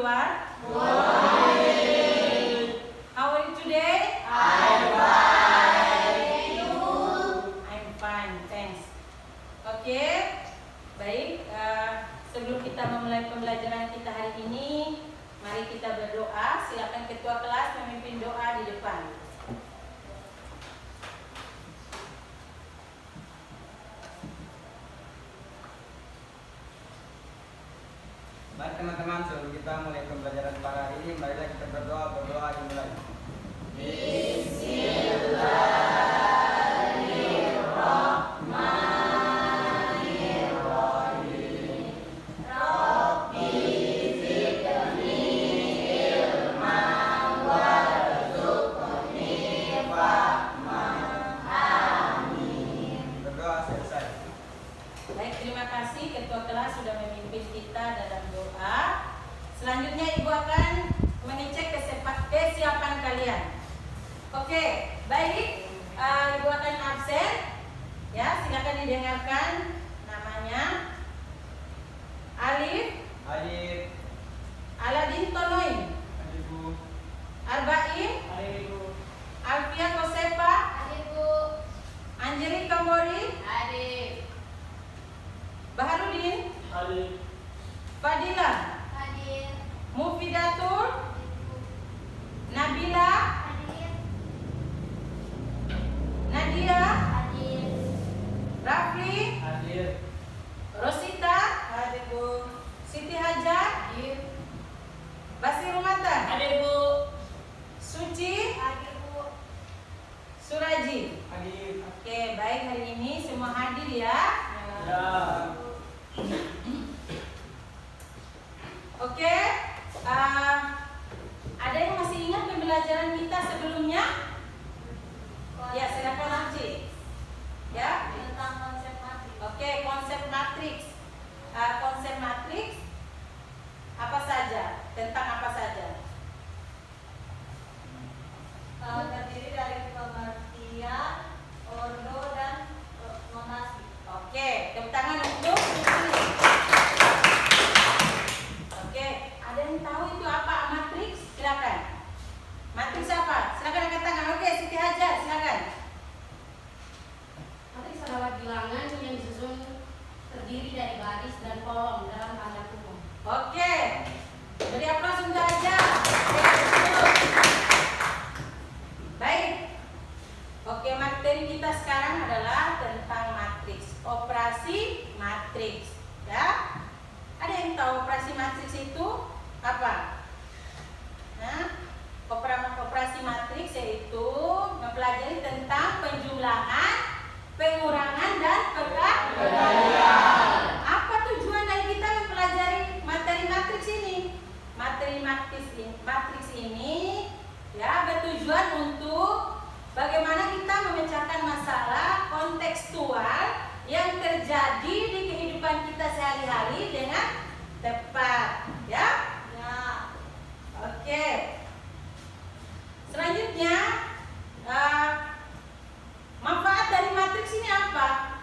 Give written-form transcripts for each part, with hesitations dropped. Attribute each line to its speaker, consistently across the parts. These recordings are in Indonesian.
Speaker 1: are?
Speaker 2: Good morning.
Speaker 1: How are you today?
Speaker 2: I'm fine. You?
Speaker 1: I'm fine, thanks. Oke, baik. Sebelum kita memulai pembelajaran kita hari ini, mari kita berdoa. Silakan ketua kelas memimpin doa di depan.
Speaker 3: Baik teman-teman, sebelum kita mulai pembelajaran pada hari ini, marilah kita berdoa dimulai.
Speaker 2: Bismillahirrahmanirrahim. Rabbi zidni ilman warzuqni fahman. Amin.
Speaker 3: Berdoa selesai.
Speaker 1: Baik, terima kasih ketua kelas sudah memimpin kita dalam doa. Selanjutnya Ibu akan mengecek kesiapan kalian. Oke, baik. Ibu akan absen. Ya, silakan didengarkan namanya. Alif, Aladin Tonoin,
Speaker 3: Ibu.
Speaker 1: Arbaim,
Speaker 3: Ibu.
Speaker 1: Alfia Kosepa, Anjeli Kambori, Baharudin, Fadila, Mufidatur, Nabila, Nadia, Rafli, Rosita, Siti Hajar, Basir Rumatan, Suci, Suraji. Oke, baik, hari ini semua hadir ya. Oke, ada yang masih ingat pembelajaran kita sebelumnya? Ya, silakan Uci. Ya. Oke, konsep matriks. Konsep matriks apa saja? Tentang apa saja?
Speaker 2: Terdiri dari pengertian, ordo, dan notasi.
Speaker 1: Oke, tepuk tangan untuk Uci. Oke, ada yang tahu itu apa matriks? Silakan. Matriks apa? Silakan angkat tangan. Oke, Siti Hajar, silakan.
Speaker 4: Matriks adalah bilangan yang disusun terdiri dari baris dan kolom dalam tanda kurung.
Speaker 1: Oke, beri aplaus untuk Hajar. Baik. Oke, materi kita sekarang adalah tentang matriks, operasi matriks. Ya, ada yang tahu operasi matriks itu apa? Nah, operasi matriks yaitu mempelajari tentang penjumlahan, pengurangan, dan perkalian. Apa tujuan dari kita mempelajari materi matriks ini? Materi matriks ini ya bertujuan untuk bagaimana kita memecahkan masalah kontekstual yang terjadi di kehidupan kita sehari-hari dengan tepat, ya? Oke. Selanjutnya, manfaat dari matriks ini apa?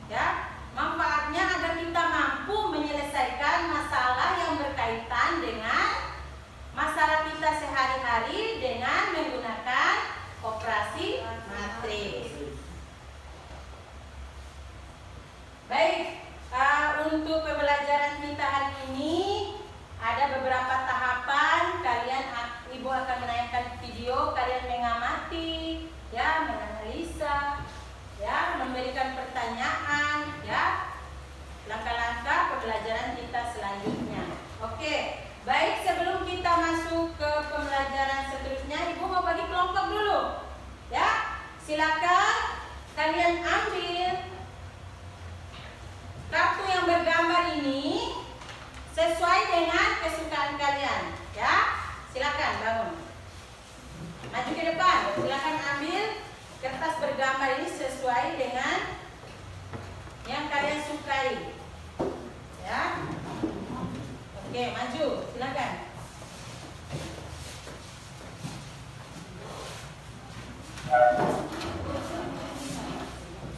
Speaker 1: Ya, manfaatnya agar kita mampu menyelesaikan masalah yang berkaitan dengan masalah kita sehari-hari dengan menggunakan operasi matriks. Baik, untuk pembelajaran kita hari ini ada beberapa tahapan. Ibu akan menayangkan video, kalian mengamati, ya, menganalisa, ya, memberikan pertanyaan, ya, langkah-langkah pembelajaran kita selanjutnya. Oke, baik, sebelum kita masuk ke pembelajaran seterusnya, Ibu mau bagi kelompok dulu, ya. Silakan kalian ambil kartu yang bergambar ini sesuai dengan kesukaan kalian, ya. Silakan bangun, maju ke depan. Silakan ambil kertas bergambar ini sesuai dengan yang kalian sukai, ya. Oke, maju, silakan.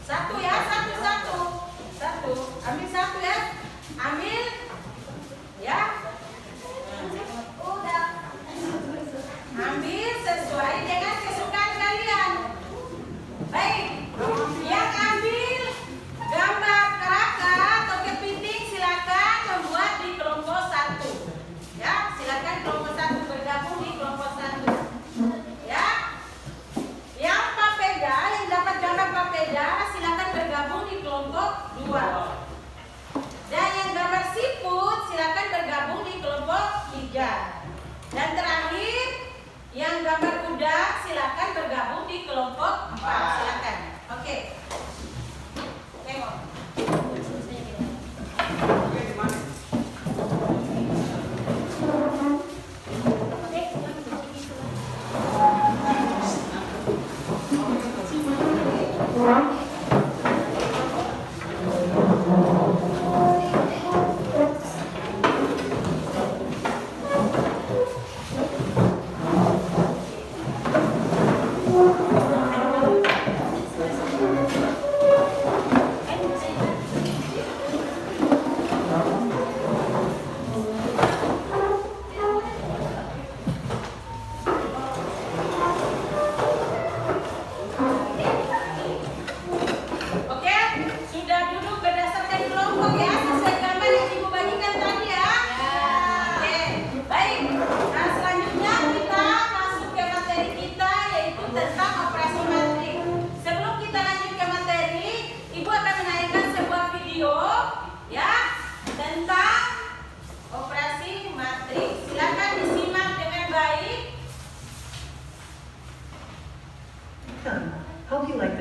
Speaker 1: Satu ya, satu. Ambil satu ya. Ambil, ya.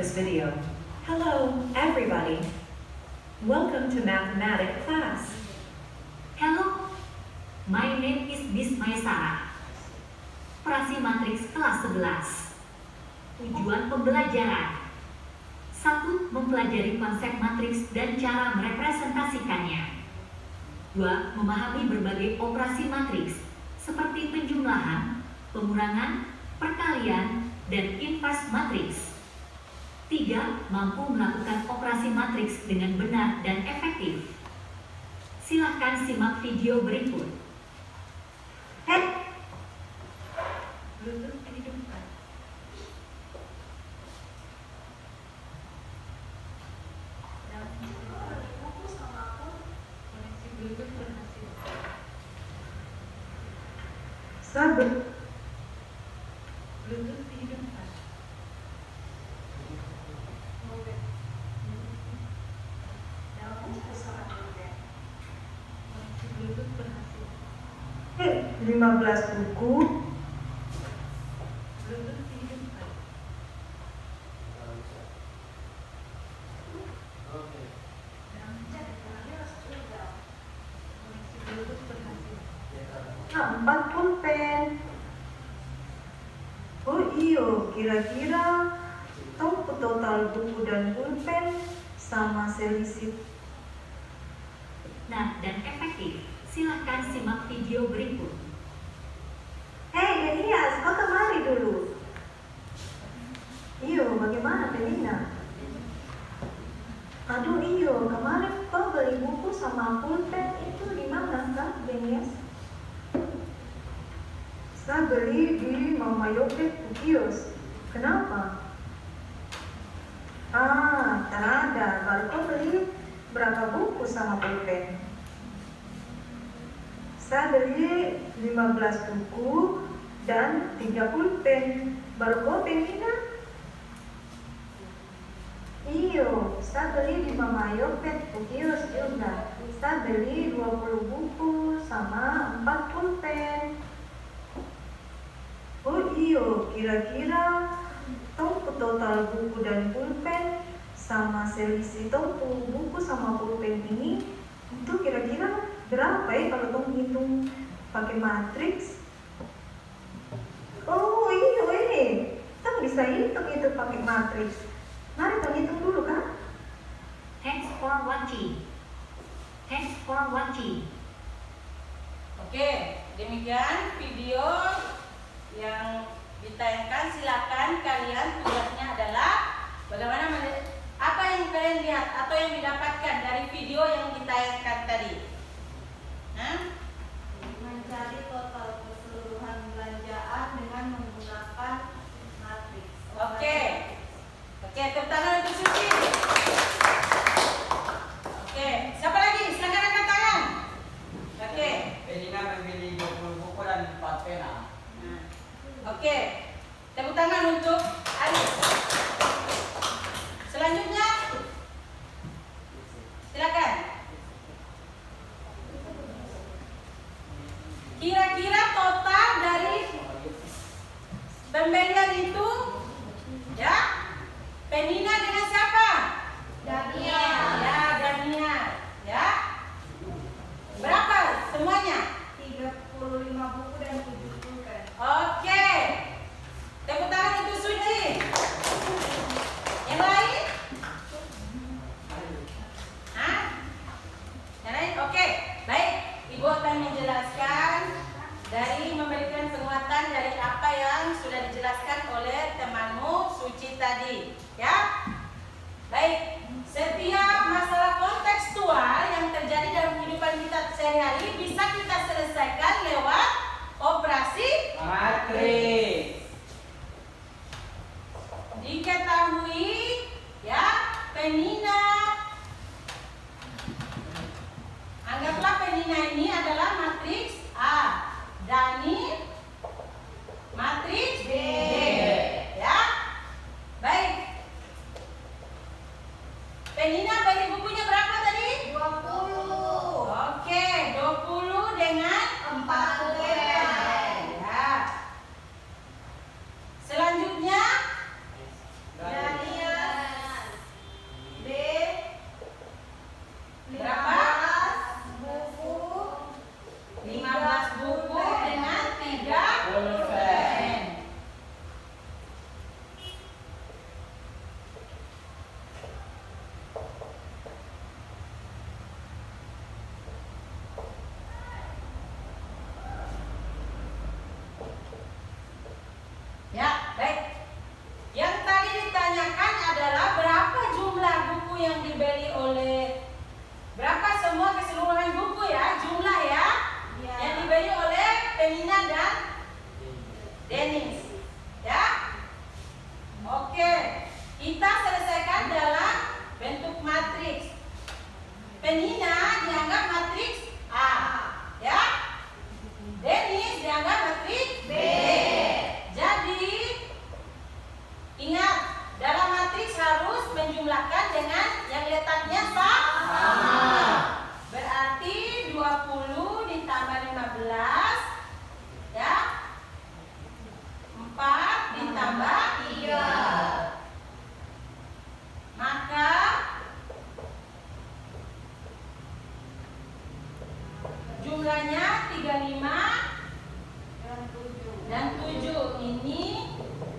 Speaker 5: this video. Hello, everybody. Welcome to mathematics class.
Speaker 6: Hello, my name is Miss Maisara. Operasi matriks kelas 11. Tujuan pembelajaran. 1. Mempelajari konsep matriks dan cara merepresentasikannya. 2. Memahami berbagai operasi matriks seperti penjumlahan, pengurangan, perkalian, dan inverse matriks. 3. Mampu melakukan operasi matriks dengan benar dan efektif. Silakan simak video berikut.
Speaker 5: Bluetooth dihidupkan. Koneksi Bluetooth berhasil. Sabar. Bluetooth dihidupkan. Koneksi Bluetooth berhasil.
Speaker 7: 15 buku.
Speaker 5: Bluetooth dihidupkan. Koneksi Bluetooth berhasil.
Speaker 7: 4 pulpen. Oh iyo, kira-kira total buku dan pulpen sama selisih.
Speaker 6: Benar dan efektif. Silakan simak video berikut.
Speaker 7: Hei Elias, kau kemari dulu. Iyo, bagaimana Penina? Aduh iyo, kemarin kau beli buku sama pulpen itu di mana kak, Elias? Saya beli di Mama Yopet Kios. Kenapa? Tak ada. Baru kau beli berapa buku sama pulpen? Saya beli 15 buku dan 3 pulpen. Baru kau Penina? Iyo, saya beli di Mama Yopet Kios juga. Saya beli 20 buku sama 4 pulpen. Oh iyo, kira-kira total buku dan pulpen sama selisih total buku sama pulpen ini itu kira-kira berapa ya kalau tong hitung pakai matriks? Oh iyo ini, tong bisa hitung itu pakai matriks. Mari tong hitung dulu kan?
Speaker 6: Thanks for watching. Thanks for watching.
Speaker 1: Oke, demikian video yang ditayangkan. Silakan kalian, tugasnya adalah bagaimana apa yang kalian lihat atau yang didapatkan dari video yang ditayangkan tadi.
Speaker 2: Mencari total keseluruhan belanjaan dengan menggunakan matriks.
Speaker 1: Oke, tepuk tangan untuk Suci. Oke, siapa lagi? Silakan angkat tangan. Oke.
Speaker 3: Penina membeli 20 buku dan 4 pena.
Speaker 1: Oke, tepuk tangan untuk Aris. Selanjutnya, silakan. Kira-kira total dari pembelian itu, ya, Penina dengan siapa?
Speaker 2: Daniel.
Speaker 1: Ya, Daniel. Ya, berapa semuanya?
Speaker 2: 35 buku dan 7 pulpen.
Speaker 1: Oke. Tepuk tangan untuk Suci. Yang lain? Hah? Yang lain? Oke. Baik. Ibu akan menjelaskan dari memberikan penguatan dari apa yang sudah dijelaskan oleh temanmu Suci tadi. Ya? Baik. Setiap masalah kontekstual yang terjadi dalam kehidupan kita sehari-hari bisa kita selesaikan lewat operasi
Speaker 3: Matriks.
Speaker 1: Diketahui ya, Penina. Anggaplah Penina ini adalah matriks A, Dani matriks B. Ya. Baik. ya. 4 ditambah 3. Maka jumlahnya 35 dan 7. Ini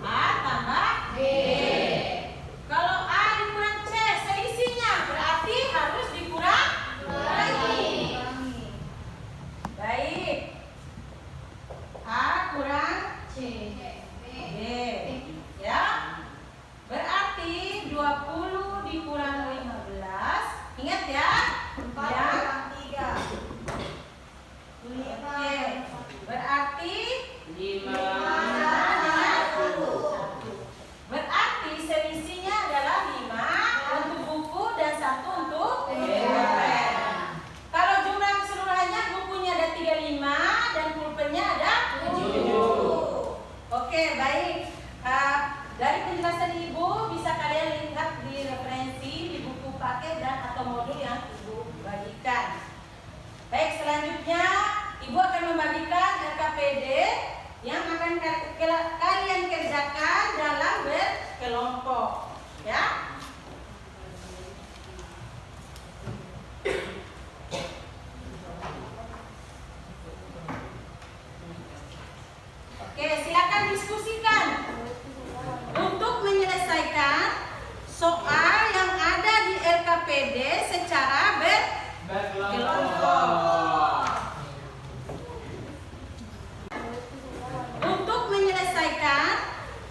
Speaker 1: A tambah B. Kalau A dikurang C selisihnya berarti harus dikurangi. Baik. A kurang C. B. Ya. Berarti 20 dikurang 15. Ingat ya.
Speaker 2: 4 kurang 3.
Speaker 1: Oke. Berarti
Speaker 3: 5.
Speaker 1: Berarti selisihnya adalah 5 untuk buku dan 1 untuk pulpen. Kalau jumlah keseluruhannya bukunya ada 35 dan pulpennya ada 7. Oke, baik. Dari penjelasan Ibu bisa kalian lihat di referensi di buku paket dan atau modul yang Ibu bagikan. Baik, selanjutnya Ibu akan membagikan RKPD yang akan kalian kerjakan dalam berkelompok, ya. Oke, silakan diskusikan untuk menyelesaikan soal yang ada di RKPD secara berkelompok. Untuk menyelesaikan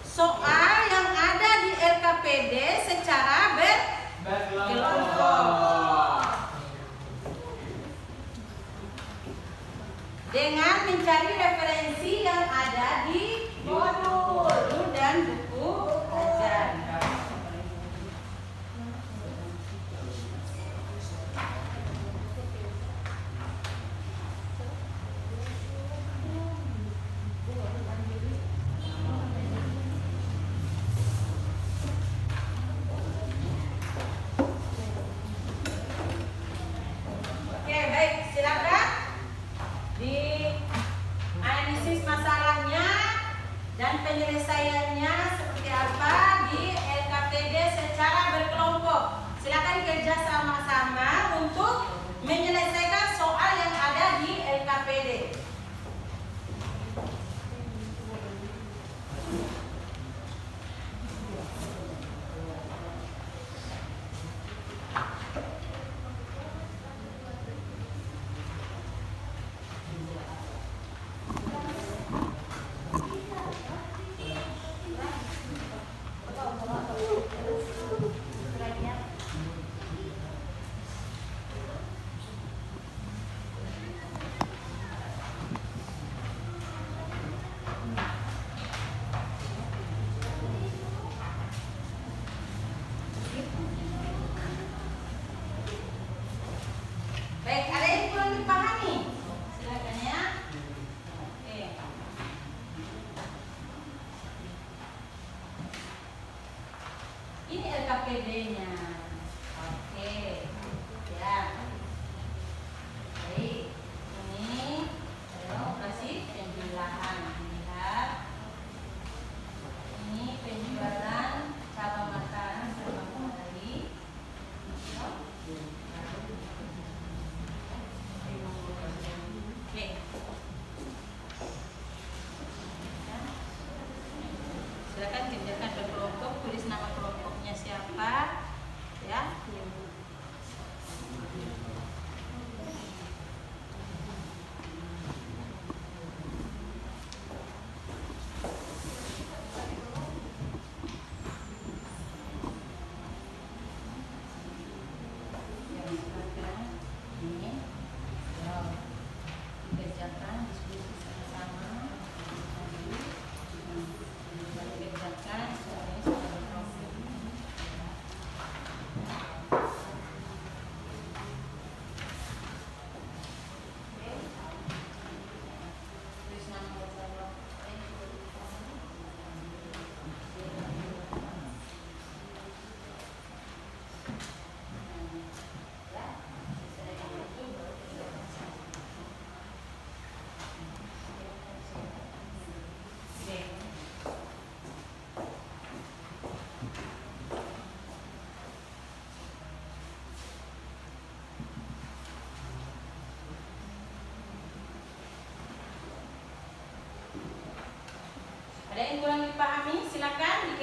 Speaker 1: soal yang ada di RKPD secara berkelompok dengan mencari referensi yang ada di modul dan buku ajar. Oke, baik, silakan di analisis masalahnya dan penyelesaiannya seperti apa di LKPD secara berkelompok. Silakan kerja sama-sama untuk menyelesaikan soal yang ada di LKPD. Baik, ada yang kurang dipahami? Silakan ya. Oke. Ini LKPD-nya. Oke. Ya. Baik. Ini operasi penjumlahan. Lihat. Ini penjualan cabang makanan serba kembali. Oke. Silakan kerjakan berkelompok, tulis nama kelompoknya siapa,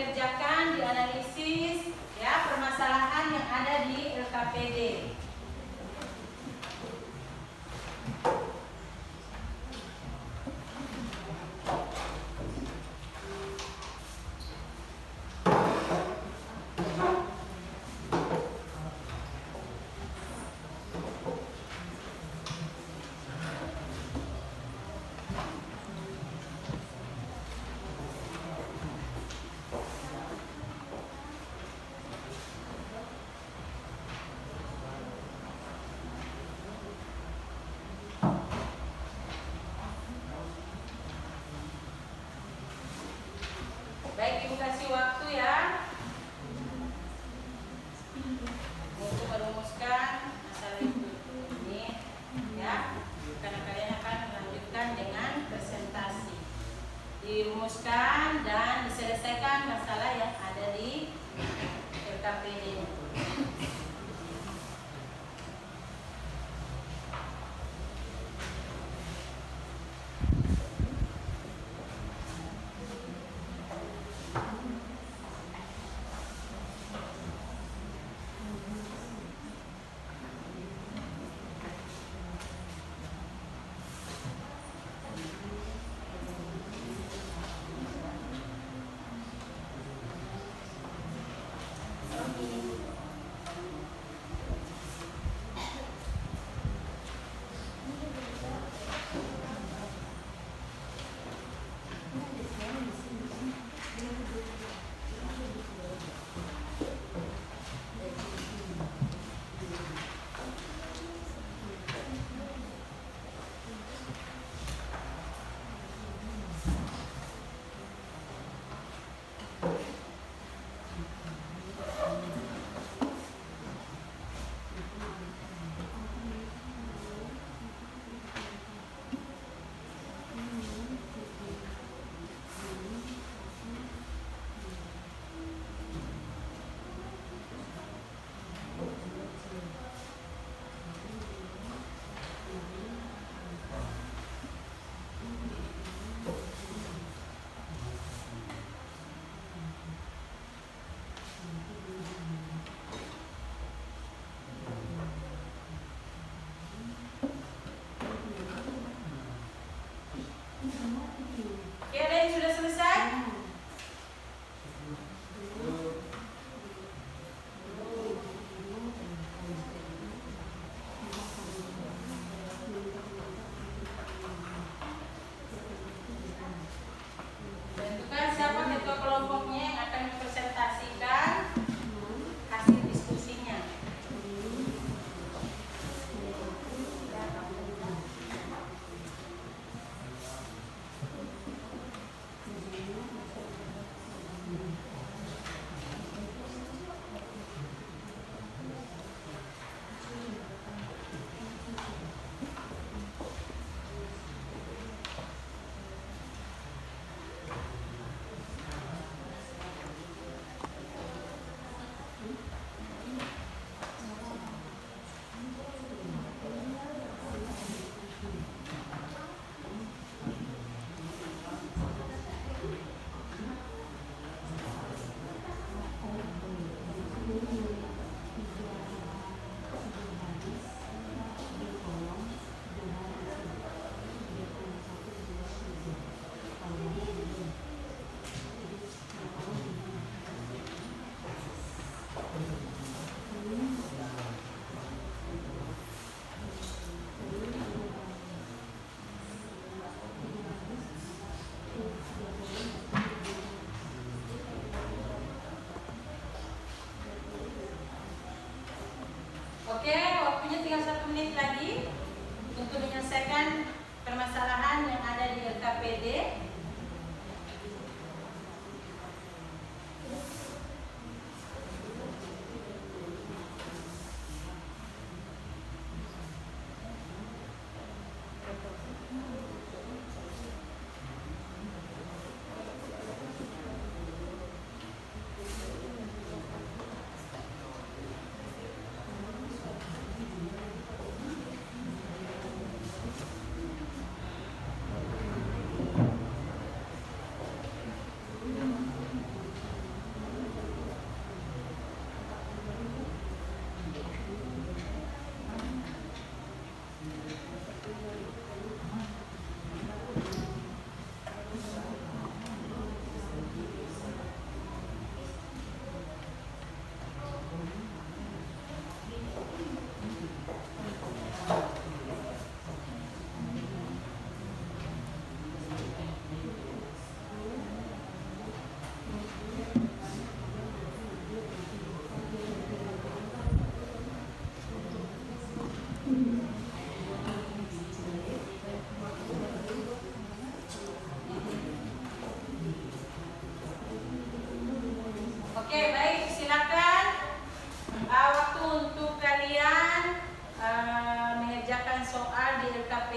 Speaker 1: dikerjakan, dianalisis ya permasalahan yang ada di LKPD. Baik, Ibu kasih waktu ya untuk merumuskan masalah itu ini ya, karena kalian akan melanjutkan dengan presentasi. Dirumuskan dan diselesaikan masalah yang ada di LKPD. Oke, ada yang sudah selesai? Tentukan siapa ketua kelompoknya yang akan mempresentasikan hasil diskusinya.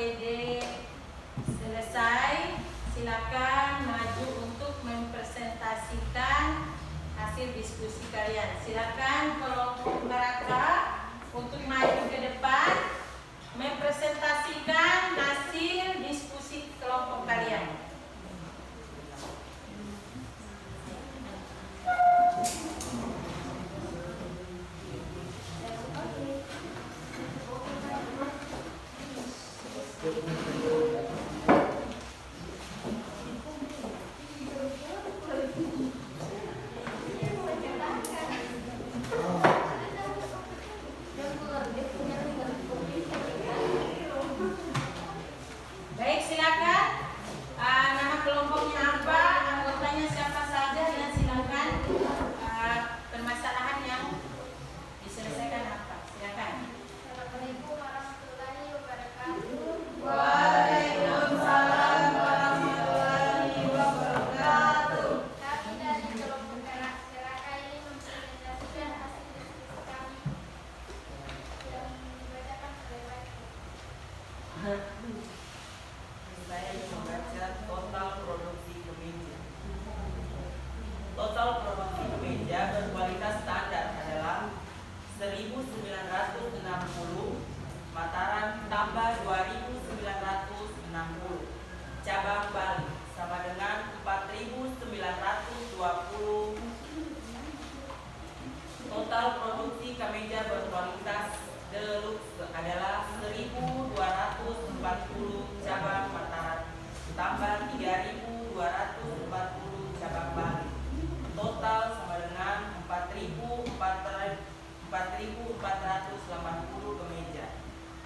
Speaker 1: APD selesai, silakan maju untuk mempresentasikan hasil diskusi kalian. Silakan kelompok mereka untuk maju ke depan mempresentasikan hasil diskusi kelompok kalian. Baik, silakan. Nama kelompoknya apa, anggotanya siapa saja, dan silakan permasalahan yang diselesaikan apa. Silakan.
Speaker 2: Assalamualaikum warahmatullahi wabarakatuh.
Speaker 1: Waalaikumsalam warahmatullahi wabarakatuh.
Speaker 2: Kami dari kelompok Seraka ini mempresentasikan hasil diskusi kami yang dibacakan oleh Baik.
Speaker 8: Saya membaca total produksi kemeja. Total produksi kemeja berkualitas standar adalah 1960, Mataram tambah 2960, cabang Bali sama dengan 4920. Total produksi kemeja berkualitas deluxe adalah 1240, cabang Mataram tambah 3240, cabang Bali. Total sama dengan 4480 kemeja.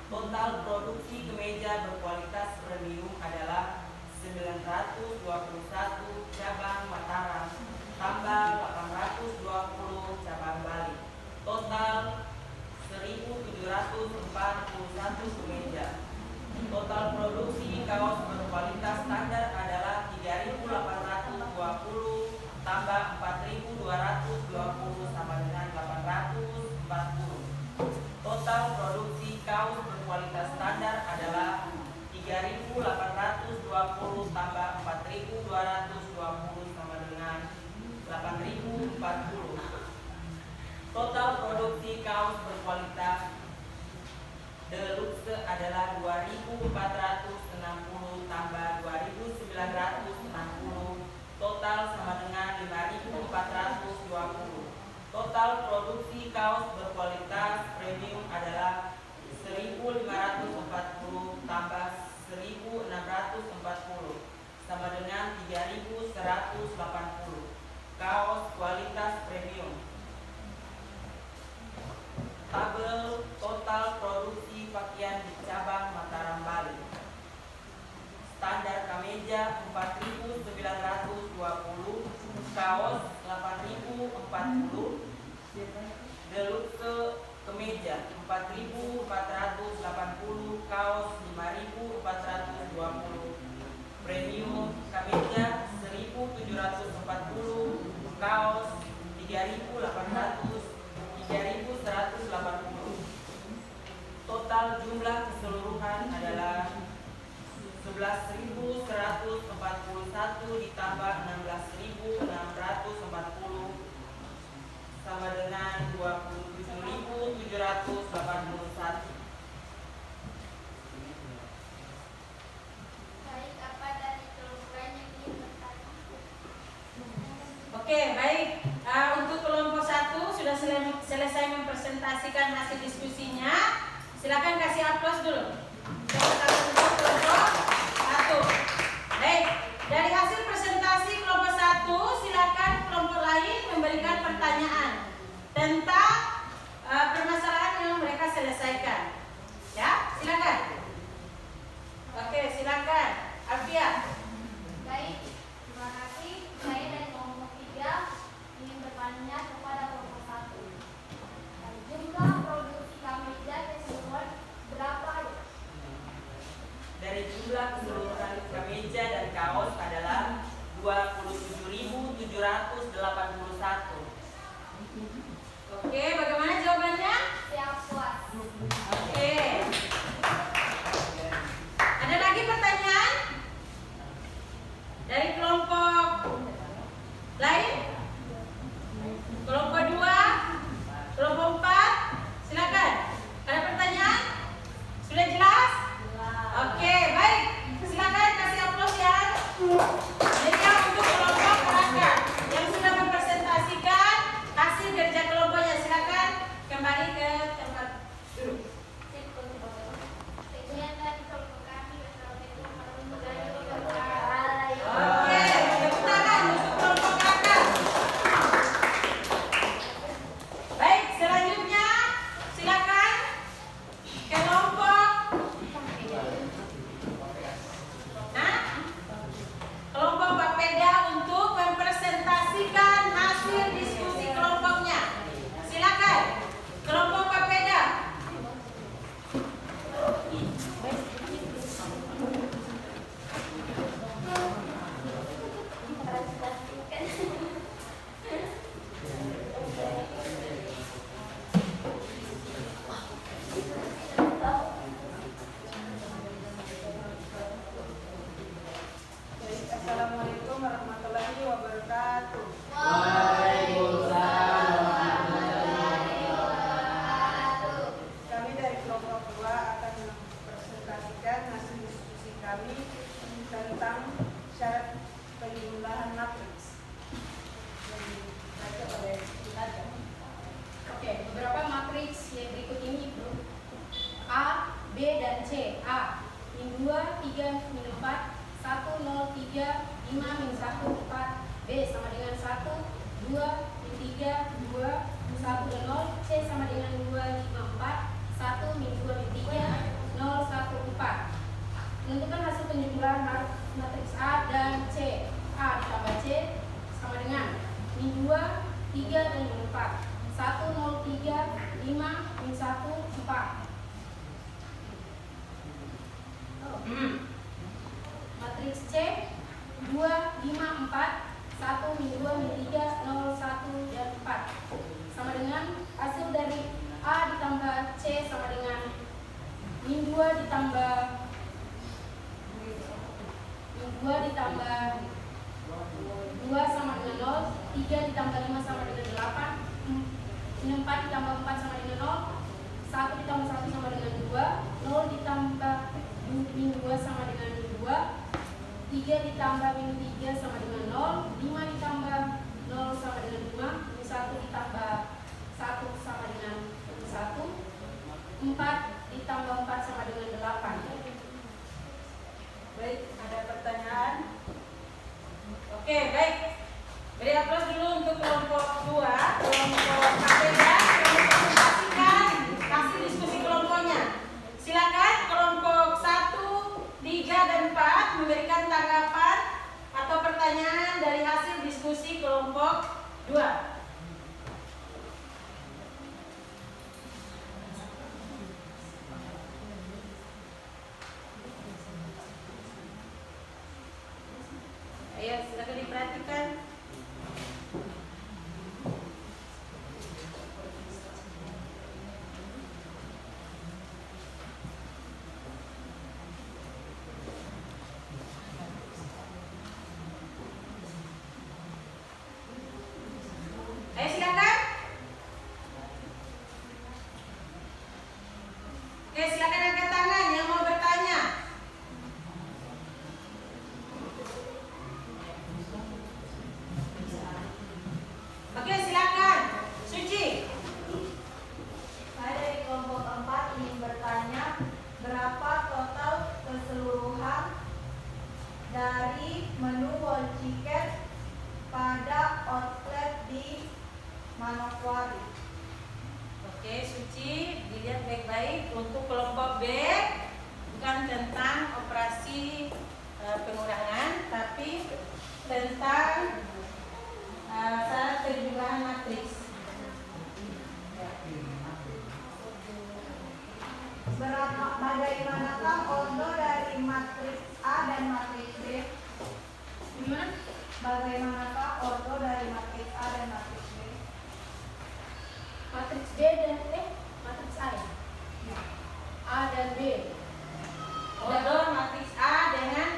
Speaker 8: Total produksi kemeja berkualitas premium adalah 921, cabang Mataram tambah 820, cabang Bali. Total 1741 kemeja. Total produksi kaos berkualitas standar adalah 3820 tambah 4220 sama dengan 840. Total produksi kaos berkualitas standar adalah 3820 tambah 4220 sama dengan 8040. Total produksi kaos berkualitas deluxe adalah 2460 tambah 2960, total sama dengan 5420. Total produksi kaos berkualitas premium adalah 1540 tambah 1640 sama dengan 3180. Kaos kualitas premium. Tabel total produksi pakaian di cabang Mataram Bali. Standar kemeja 4920, kaos 8040, deluxe kemeja 4480, kaos 5420, premium kemeja 1740, kaos 3180. Total jumlah keseluruhan adalah 11.141 ditambah 16.640 sama dengan 27.781.
Speaker 2: Baik, apa dari kelompok lain yang ingin bertanya?
Speaker 1: Oke, baik. Untuk kelompok 1 sudah selesai mempresentasikan hasil diskusinya. Silakan kasih aplaus dulu. Untuk kelompok 1. Baik, dari hasil presentasi kelompok 1, silakan kelompok lain memberikan pertanyaan tentang permasalahan yang mereka selesaikan. Ya, silakan. Oke, silakan. Alfia.
Speaker 2: Baik, terima kasih. Saya dari kelompok 3 ingin bertanya kepada kelompok 1. Jumlah produksi kemeja keseluruhan berapa
Speaker 1: Jadi yang untuk kelompok kakak yang sudah mempresentasikan hasil kerja kelompoknya, silakan kembali ke tempat duduk.
Speaker 2: Kegiatan di kelompok kami. Wassalamualaikum warahmatullahi wabarakatuh.
Speaker 1: Oke, tepuk tangan untuk kelompok kakak. Baik, selanjutnya silakan kelompok kelompok Bapeda untuk mempresentasikan hasil diskusi kelompoknya. Silakan kelompok Bapeda.
Speaker 9: Assalamualaikum warahmatullahi wabarakatuh. Kami dari kelompok 2 akan mempresentasikan hasil diskusi kami tentang syarat penjumlahan matriks. Yang dibaca oleh Nadia.
Speaker 4: Oke, beberapa matriks yang berikut ini bro. A, B, dan C. A, min 2, 3, min 4, 1, 0, 3, 5, min 1, 4. B sama dengan 1, 2, min 3, 2, 1, dan 0. C sama dengan 2, 5, 4, 1, min 2, min 3, 0, 1, 4. Menentukan hasil penjumlahan matriks A dan C. A ditambah C sama dengan min 2, 3, dan min 4. 1, 0, 3, 5, min 1, 4. Matriks C 2, 5, 4, 1, min 2, min 3, 0, 1, dan 4. Sama dengan hasil dari A ditambah C sama dengan min 2 ditambah min 2 ditambah 2 sama dengan 0, 3 ditambah 5 sama dengan 8, min 4 ditambah 4 sama dengan 0, 1 ditambah 1 sama dengan 2, 0 ditambah min 2 sama dengan min 2, 3 ditambah min 3 sama dengan 0, 5 ditambah 0 sama dengan 5, min 1 ditambah 1 sama dengan 1, 4 ditambah 4 sama dengan 8.
Speaker 1: Baik, ada pertanyaan? Oke, baik. Beri aplaus dulu untuk kelompok 2, kelompok Bapeda yang mempresentasikan hasil diskusi kelompoknya. Silakan kelompok 1, 3, dan 4 memberikan tanggapan atau pertanyaan dari hasil diskusi kelompok 2. Ayo, silakan diperhatikan. Ayo silakan. Oke, silakan angkat tangan yang mau bertanya. Oke, silakan. Suci.
Speaker 7: Saya dari kelompok 4 ingin bertanya berapa total keseluruhan dari menu wall chicken pada outlet di Manokwari.
Speaker 1: Oke, Suci, dilihat baik-baik. Untuk kelompok B bukan tentang operasi pengurangan, tapi tentang syarat penjumlahan matriks.
Speaker 7: Bagaimanakah ordo dari matriks A dan matriks B?
Speaker 4: Gimana?
Speaker 7: Bagaimanakah ordo dari matriks A dan matriks B?
Speaker 4: Matriks B dan matriks A ya? A dan B.
Speaker 1: Ordo matriks A dengan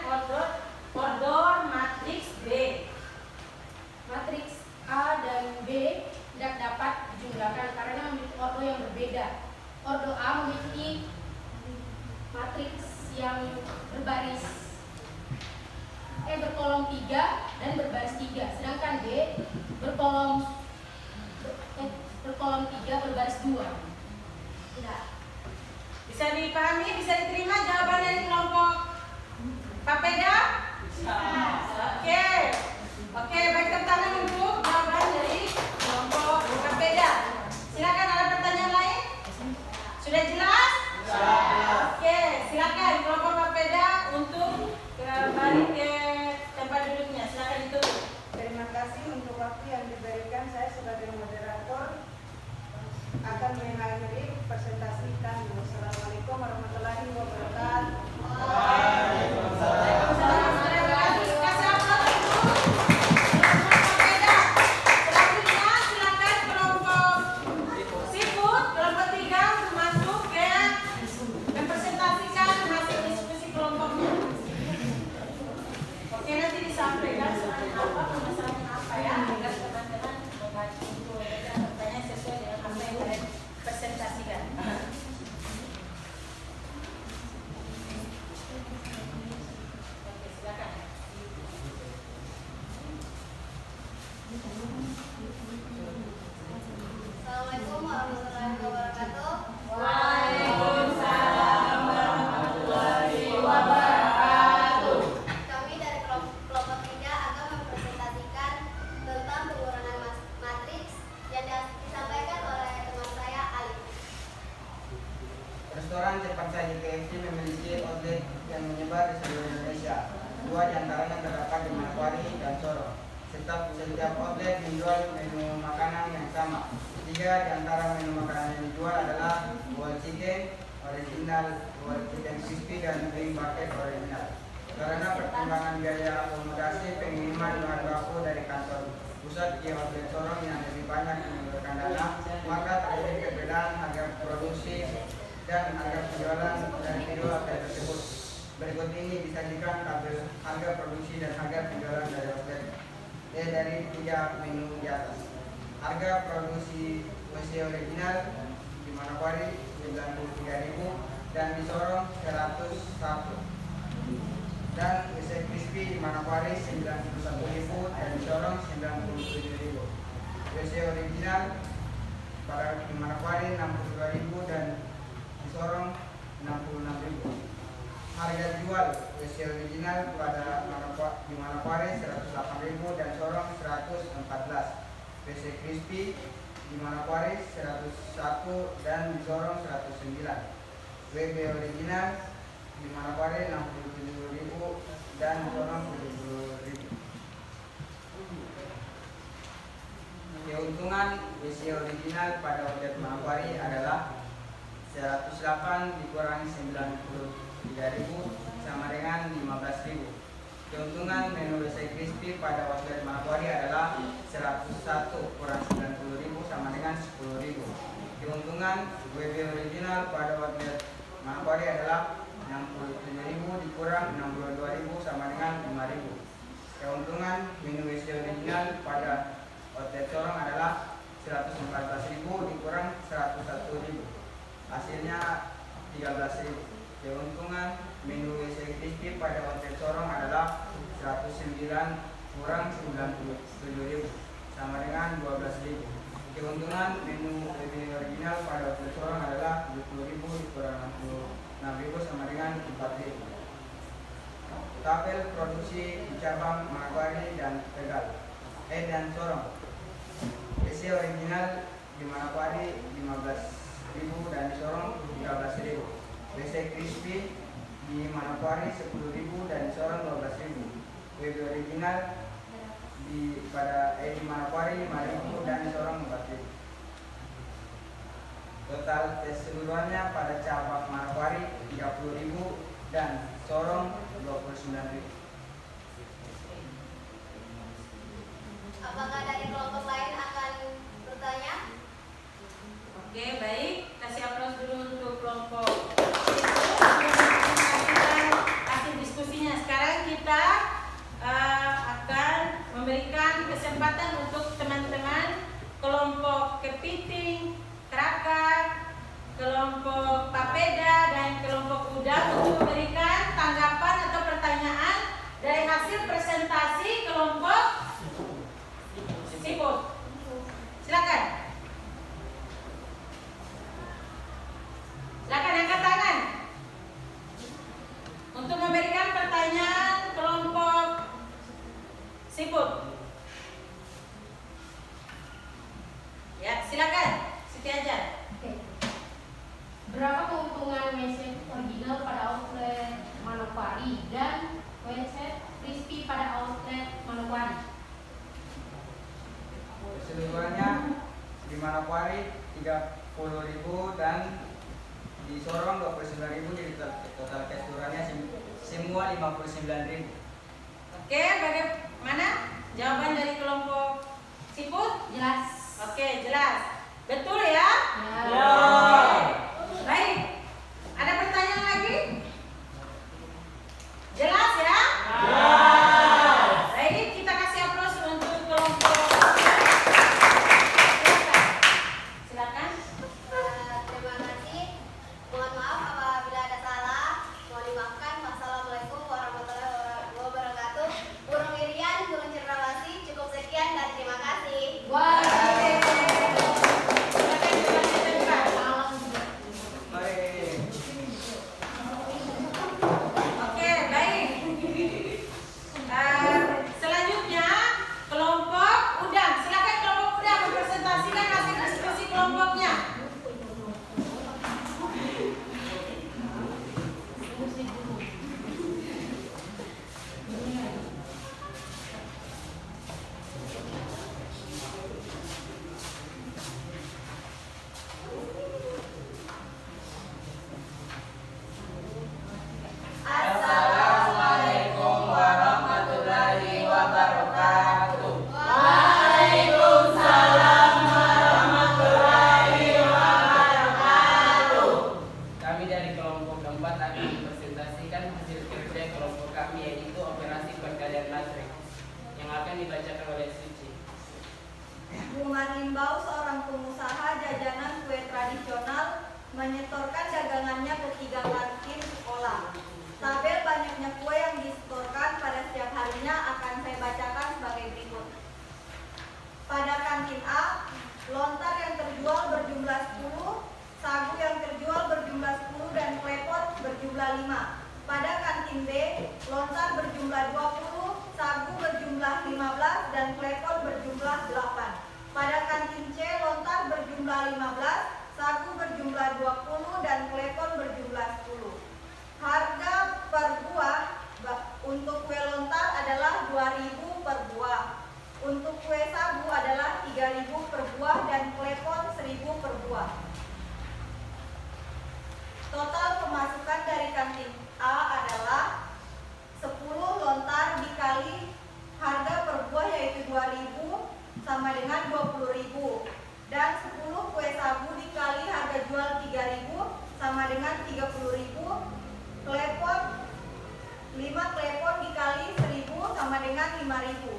Speaker 4: berkolom 3 dan berbaris 3, sedangkan D berkolom 3 berbaris 2.
Speaker 2: Tidak.
Speaker 1: Bisa dipahami, bisa diterima jawaban dari kelompok Papeda? Oke. Oke, baik, tepuk tangan untuk jawaban dari kelompok Papeda. Silakan, ada pertanyaan lain? Sudah jelas? Oke, silakan kelompok Papeda untuk kembali ke tempat duduknya. Silakan ditutup.
Speaker 9: Terima kasih untuk waktu yang diberikan. Saya sebagai moderator akan mengakhiri presentasi kami. Wassalamualaikum warahmatullahi wabarakatuh.
Speaker 1: Sampaikan soalnya apa, permasalahannya apa ya, agar teman-teman membantu pertanyaan sesuai dengan apa yang kalian presentasikan. Oke, silakan.
Speaker 2: Assalamualaikum warahmatullahi wabarakatuh.
Speaker 1: Waalaikumsalam warahmatullahi wabarakatuh.
Speaker 2: Kami dari kelompok 3 akan mempresentasikan tentang pengurangan matriks yang disampaikan oleh teman saya Ali.
Speaker 3: Restoran cepat saji KFC memiliki outlet yang menyebar di seluruh Indonesia. 2 diantaranya terdapat di Manokwari dan Sorong. Setiap outlet menjual menu makanan yang sama. 3 di antara menu makanan yang dijual adalah whole chicken original, whole chicken crispy, dan wing bucket original. Karena pertimbangan biaya akomodasi pengiriman bahan baku dari kantor pusat ke outlet Sorong yang lebih banyak menggunakan dana, maka terjadi perbedaan harga produksi dan harga penjualan dari kedua outlet tersebut. Berikut ini disajikan tabel harga produksi dan harga penjualan dari outlet dari 3 menu di atas. Harga produksi WC original di Manokwari 93.000 dan di Sorong 101. Dan WC crispy di Manokwari 91.000 dan di Sorong 97.000. WC original pada di Manokwari 62.000 dan di Sorong 66.000. Harga jual WC original pada di Manokwari 108.000 dan Sorong 114. WC crispy di Manokwari 101 dan di Sorong 109. WB original di Manokwari 67.000 dan di Sorong 70.000. Keuntungan WC original pada outlet Manokwari adalah 108 dikurangi 93.000 sama dengan 15.000. Keuntungan menu WC crispy pada outlet Manokwari adalah 101 kurang 90.000 sama dengan 10.000. Keuntungan WB original pada outlet Manokwari adalah 67.000 dikurang 62.000 sama dengan 5.000. Keuntungan menu WC original pada outlet Sorong adalah 114.000 dikurang 101.000. Hasilnya 13.000. Keuntungan menu WC crispy pada outlet Sorong adalah 109 kurang 97.000 sama dengan 12.000. Keuntungan menu WB original pada outlet Sorong adalah 70.000 dikurang 66.000 sama dengan 4.000. Tabel produksi di cabang Manokwari dan Tegal dan Sorong. WC original di Manokwari 15.000 dan di Sorong 13.000. WC crispy di Manokwari 10.000 dan di Sorong 12.000. WB original di Manokwari 5.000 dan di Sorong 4.000. Total keseluruhannya pada cabang Manokwari 30.000 dan Sorong 29.000.
Speaker 2: Apakah dari kelompok lain akan bertanya?
Speaker 1: Oke, baik. Kasih aplaus dulu untuk kelompok hasil diskusinya. Sekarang kita akan memberikan kesempatan untuk teman-teman kelompok Kepiting, Kerakar, kelompok Papeda, dan kelompok Udang untuk memberikan tanggapan atau pertanyaan dari hasil presentasi kelompok siput. Silakan. Silakan angkat tangan untuk memberikan pertanyaan kelompok siput. Ya, silakan. Siti aja.
Speaker 4: Oke. Berapa keuntungan website original pada outlet Manokwari dan website crispy pada outlet Manokwari?
Speaker 3: Keseluruhannya di Manokwari 30.000 dan di Sorong 29.000, jadi total keseluruhannya semua 59.000.
Speaker 1: Oke, bagaimana jawaban dari kelompok siput?
Speaker 4: Jelas.
Speaker 1: Oke, jelas. Betul ya?
Speaker 4: Ya.
Speaker 1: Oke. Baik. Ada pertanyaan lagi? Jelas ya? Baik, kita kasih aplaus untuk kelompok. Silakan.
Speaker 2: Terima kasih. Mohon maaf apabila ada salah. Mohon dimaafkan. Wassalamualaikum warahmatullahi wabarakatuh. Burung Irian, burung cendrawasih. Cukup sekian dan terima kasih.
Speaker 4: Wah.
Speaker 1: Oke, baik. Selanjutnya kelompok udang. Silakan kelompok udang mempresentasikan hasil diskusi kelompoknya.
Speaker 8: Assalamualaikum warahmatullahi wabarakatuh. Kami dari kelompok keempat akan mempresentasikan hasil kerja kelompok kami, yaitu operasi pergalian matriks yang akan dibacakan oleh Suci.
Speaker 10: Bunga Rimbau, seorang pengusaha jajanan kue tradisional, menyetorkan dagangannya ke 3 kantin sekolah. Tabel banyaknya kue yang disetorkan pada setiap harinya akan saya bacakan sebagai berikut. Pada kantin A, lontar yang terjual berjumlah 10, sagu yang terjual berjumlah 10 dan klepot berjumlah 5. Pada kantin B, lontar berjumlah 20, sagu berjumlah 15 dan klepot berjumlah 8. Pada kantin C, lontar berjumlah 15, sagu berjumlah 20 dan klepot berjumlah 10. Harga per buah untuk kue lontar adalah 2.000 per buah. Untuk kue sagu adalah 3.000 per buah dan klepot 1.000 per buah. Total pemasukan dari kantin A adalah 10 lontar dikali harga per buah yaitu 2.000 sama dengan 20.000, dan 10 kue sagu dikali harga jual 3.000 sama dengan 30.000. Klepot 5 klepot dikali 1.000 sama dengan 5.000.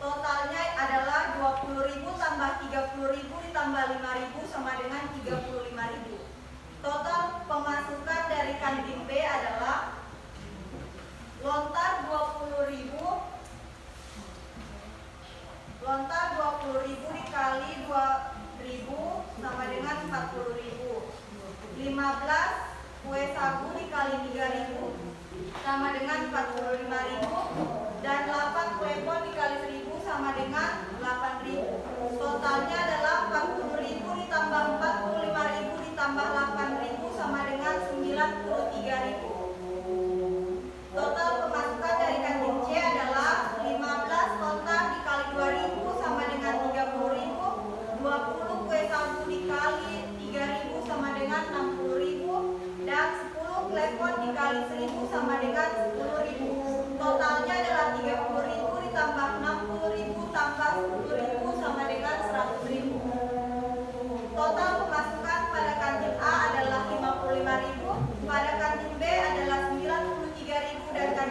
Speaker 10: Totalnya adalah 20.000 tambah 30.000 ditambah 5.000 sama dengan 35.000. Total pemasukan dari kantin B adalah lontar 20.000 dikali 2.000 sama dengan 40.000. 15 kue sagu dikali 3.000 sama dengan 45.000, dan 8 klepot dikali 1.000 sama dengan 8.000. Totalnya adalah 40.000 ditambah 45.000 ditambah 8.000 sama dengan 93.000. Total pemasukan dari kantin C adalah 15 lontar dikali 2.000 sama dengan 30.000, 20 kue sagu dikali 3.000 sama dengan 60.000, dan 10 klepot dikali 1.000 sama dengan 10.000. Totalnya adalah 30.000 ditambah 60.000 tambah 10.000 sama dengan 100.000. Total pemasukan pada kantin A adalah 55.000, pada kantin B adalah 93.000 dan kantin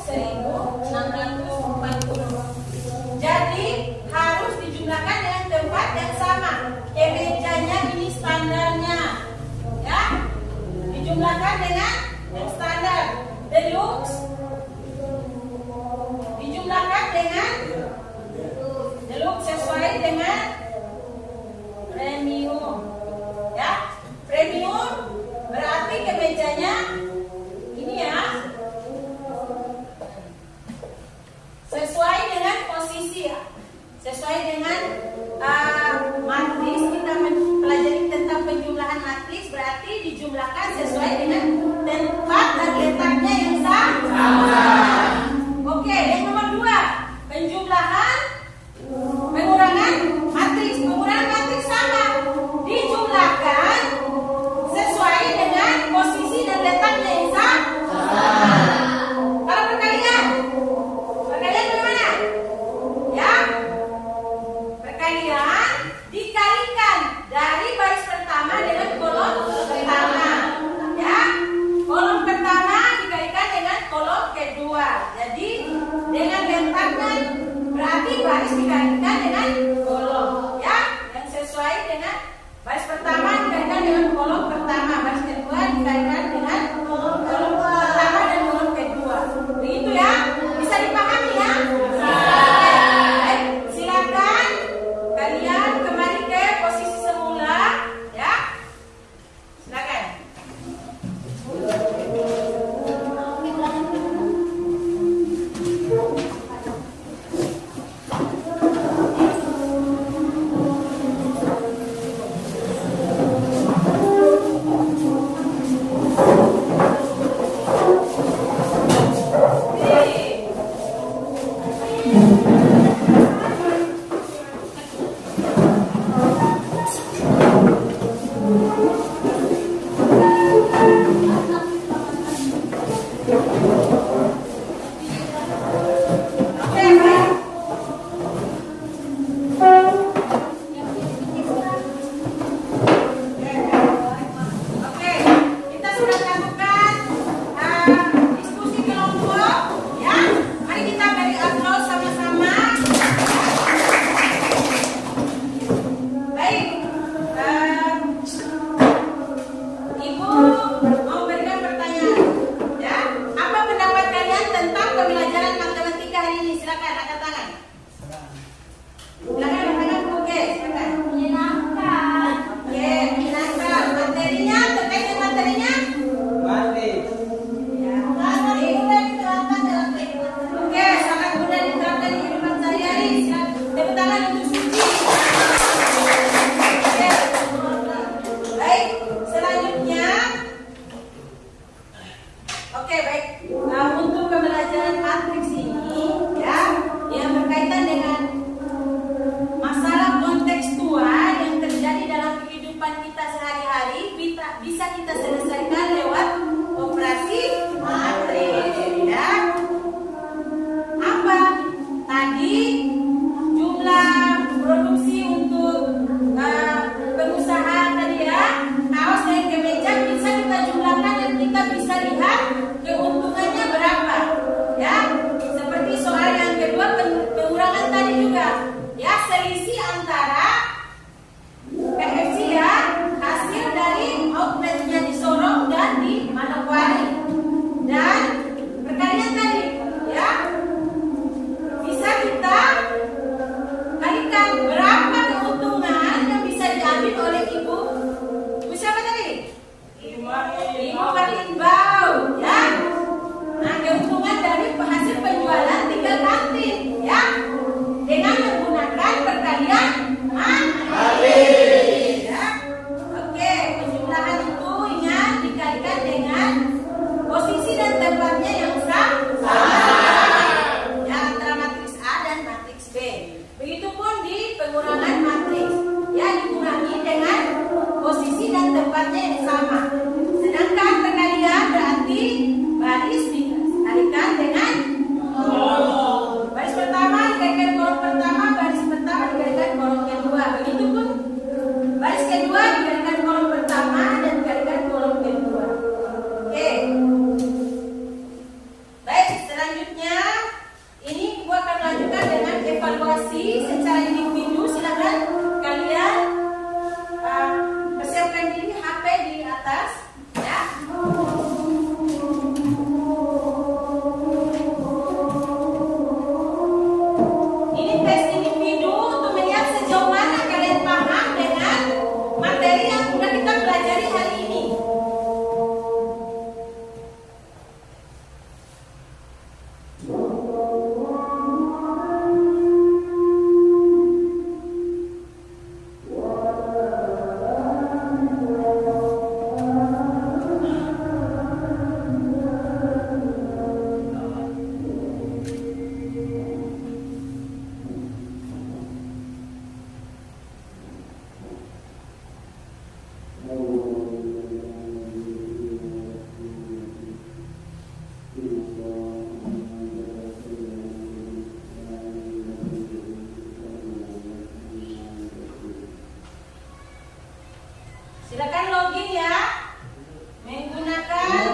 Speaker 1: 1640. Jadi harus dijumlahkan dengan tempat yang sama. Kemejanya ini standarnya, ya. Dijumlahkan dengan yang standar. Deluxe dijumlahkan dengan deluxe sesuai dengan premium, ya. Premium berarti kemejanya ini ya, sesuai dengan posisi ya, sesuai dengan matriks. Kita mempelajari tentang penjumlahan matriks, berarti dijumlahkan sesuai dengan tempat dan letaknya yang sama. Oke, yang nomor 2, penjumlahan pengurangan matriks. Pengurangan matriks sama, dijumlahkan sesuai dengan posisi dan letaknya yang sama. Kalau perkalian bagaimana? Ya, perkalian dikalikan dari baris pertama dengan kolom pertama, ya. Kolom pertama dikalikan dengan kolom kedua. Jadi dengan letaknya berarti baris dikalikan dengan kolom, ya. Yang sesuai dengan baris pertama dikalikan dengan kolom pertama, baris kedua dikalikan dengan kolom pertama dan kolom kedua. Begitu ya? Bisa dipahami ya? Baik, silakan kalian kembali ke posisi semula, ya. Silakan. selanjutnya ini gua akan lanjutkan dengan evaluasi secara individu. Silakan kalian persiapkan diri, HP di atas, ya. Ini tes individu untuk melihat sejauh mana kalian paham dengan materi yang sudah kita pelajari hari ini. Silakan login ya, menggunakan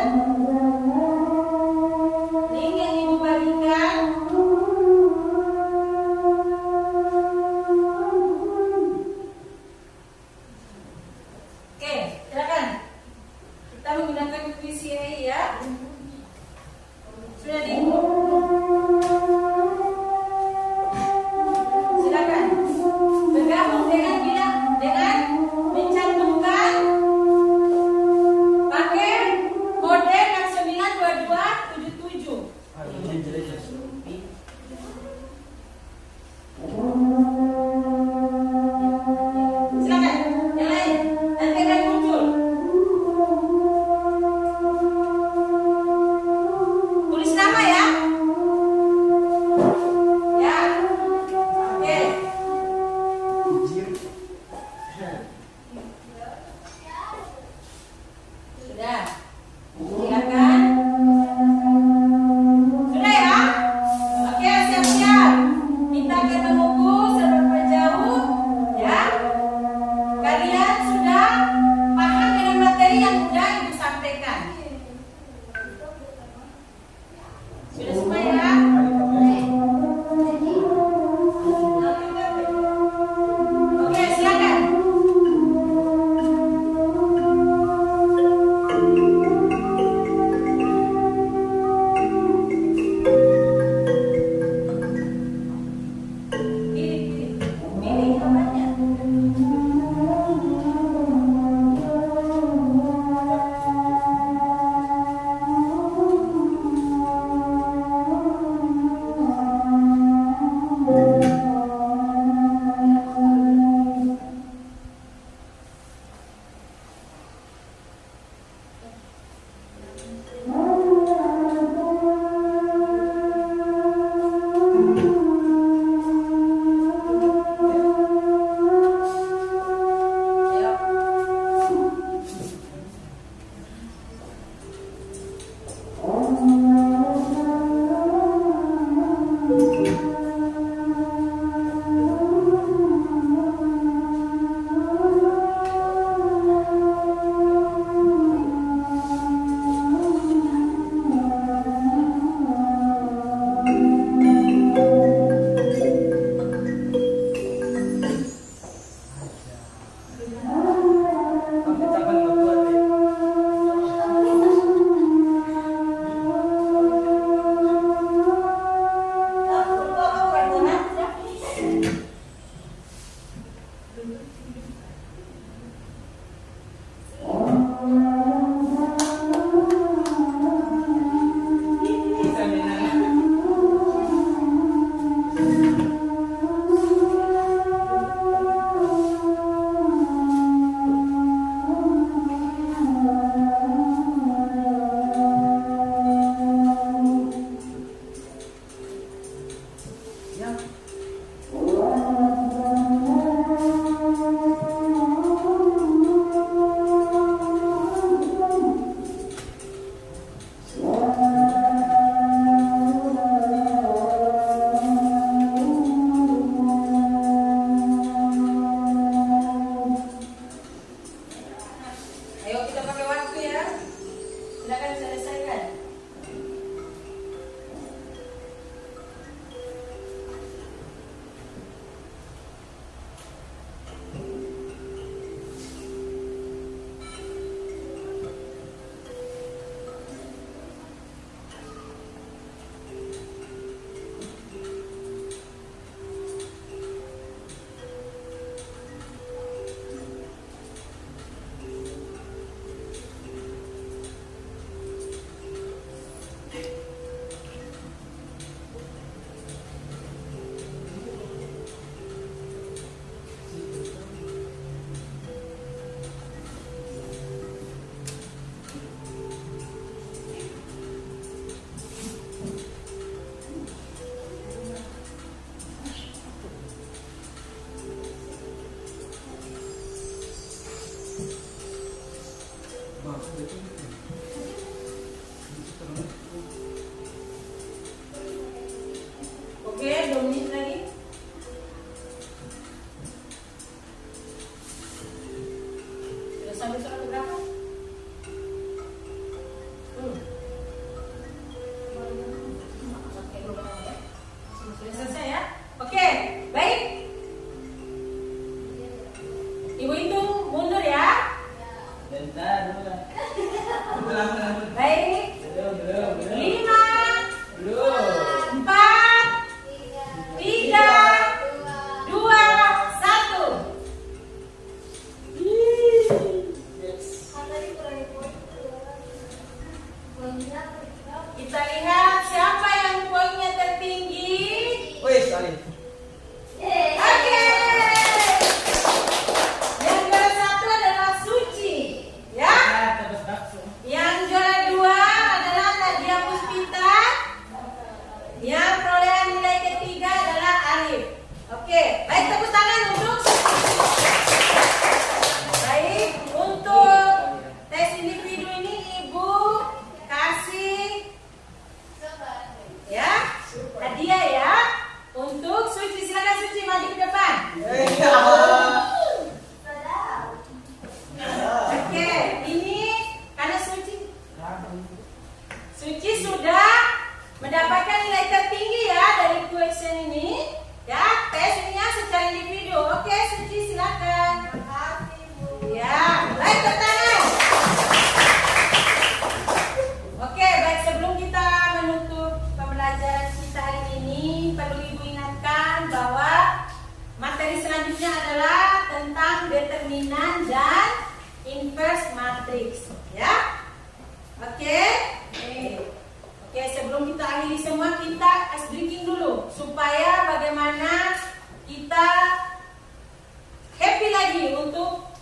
Speaker 1: link yang Ibu bagikan. Oke, silakan. Kita menggunakan QCA ya. Sudah diinput. Silakan bergabung dengan mencantumkan pakai kode 692277. Silakan yang lain nanti akan muncul. Tulis nama ya. Ya. Oke. Sudah. Silakan. Sudah ya? Oke, siap-siap. Kita akan mengukur seberapa jauh ya. Kalian sudah paham dengan materi yang sudah Ibu sampaikan. Sudah semua ya? Oke, silakan. Pilih namanya. Oke, 2 menit lagi. Sudah sampai surat berapa? Oke, belum ya. Sudah selesai ya? Oke, baik. Ibu hitung mundur ya.
Speaker 8: Bentar dulu.
Speaker 1: Baik.
Speaker 8: Belum.
Speaker 1: 5,
Speaker 8: Belum.
Speaker 1: 4, 3, 2, 1. Kita lihat siapa yang poinnya tertinggi.
Speaker 3: Wih, sorry.
Speaker 1: Oke. Yang juara 1 adalah Suci, ya. Yang juara 2 adalah Nadia Puspita. Yang perolehan nilai ketiga adalah Arif. Oke, baik, tepuk tangan untuk Suci. Baik, untuk tes individu ini Ibu kasih ya hadiah ya untuk Suci. Silakan Suci maju ke depan. Oke, ini karena Suci sudah mendapatkan nilai tertinggi ya dari question ini ya, tesnya secara individu. Oke, Suci silakan. Ya, baik, tangan. Oke, baik, sebelum kita menutup pembelajaran kita hari ini, perlu Ibu ingatkan bahwa materi selanjutnya adalah tentang determinan dan inverse matrix, ya. Oke. Oke, sebelum kita akhiri semua, kita ice breaking dulu supaya bagaimana kita happy lagi untuk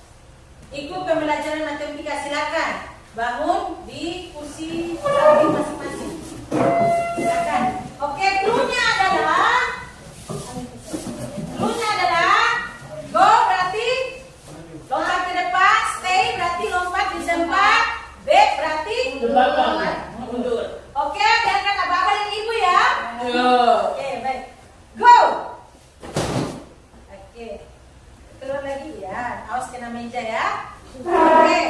Speaker 1: ikut pembelajaran matematika. Silakan bangun di kursi masing-masing. Silakan. Oke, clue-nya adalah go berarti lompat ke depan, stay berarti lompat di tempat, back berarti
Speaker 8: Mundur.
Speaker 1: Oke, biarkan Abah dan Ibu ya.
Speaker 8: Yo.
Speaker 1: Oke, baik. Go. Oke. Keluar lagi ya. Awas kena meja ya. Oke.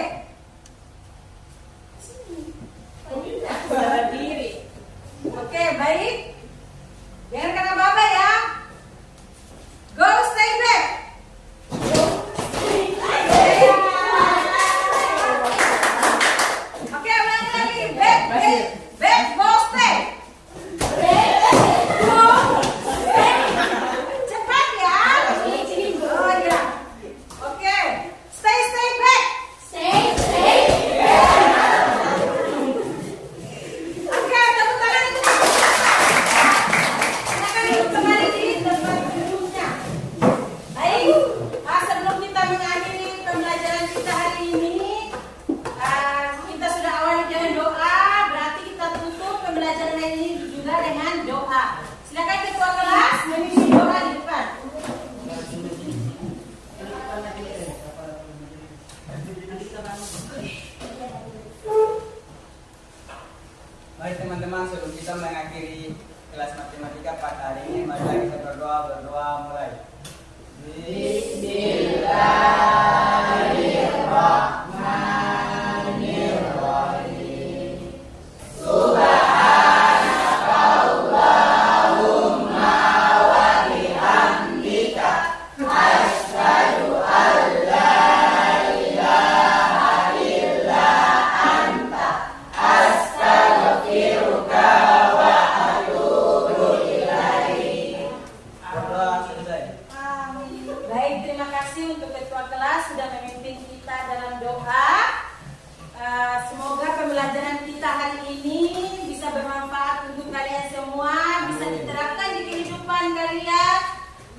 Speaker 1: Salah diri. Oke, baik. Biarkan Abah ya. Go, stay back. Oke, ulangi lagi. Back, go, stay. Go. Cepat ya. Oh ya. Oke. Stay back. Oke, tepuk tangan itu. Silakan duduk kembali di tempat duduknya. Baik. Sebelum kita mengakhiri pembelajaran kita hari ini, kita sudah awali dengan doa. Berarti kita tutup pembelajaran ini juga dengan doa. Silakan ketua kelas memimpin doa di depan.
Speaker 3: Baik teman-teman, sebelum kita mengakhiri kelas matematika pada hari ini, mari kita berdoa mulai. Bismillahirrahmanirrahim. Subhanakallahumma wa bihamdika asyhadu an la ilaha illa anta astaghfiruka wa atubu ilaik. Berdoa selesai.
Speaker 1: Baik, terima kasih untuk ketua kelas sudah memimpin kita dalam doa. Semoga pembelajaran kita hari ini bisa bermanfaat untuk kalian semua, bisa diterapkan di kehidupan kalian.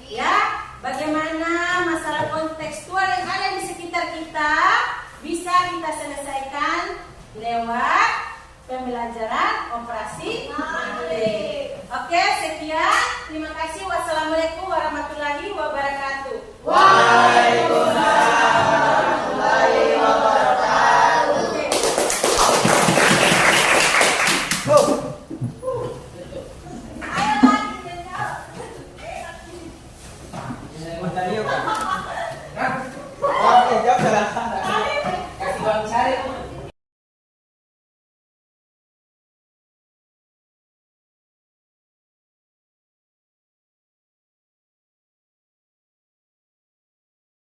Speaker 1: Ya, bagaimana masalah kontekstual yang ada di sekitar kita bisa kita selesaikan lewat pembelajaran operasi matematika. Oke, sekian. Terima kasih. Wassalamualaikum warahmatullahi wabarakatuh.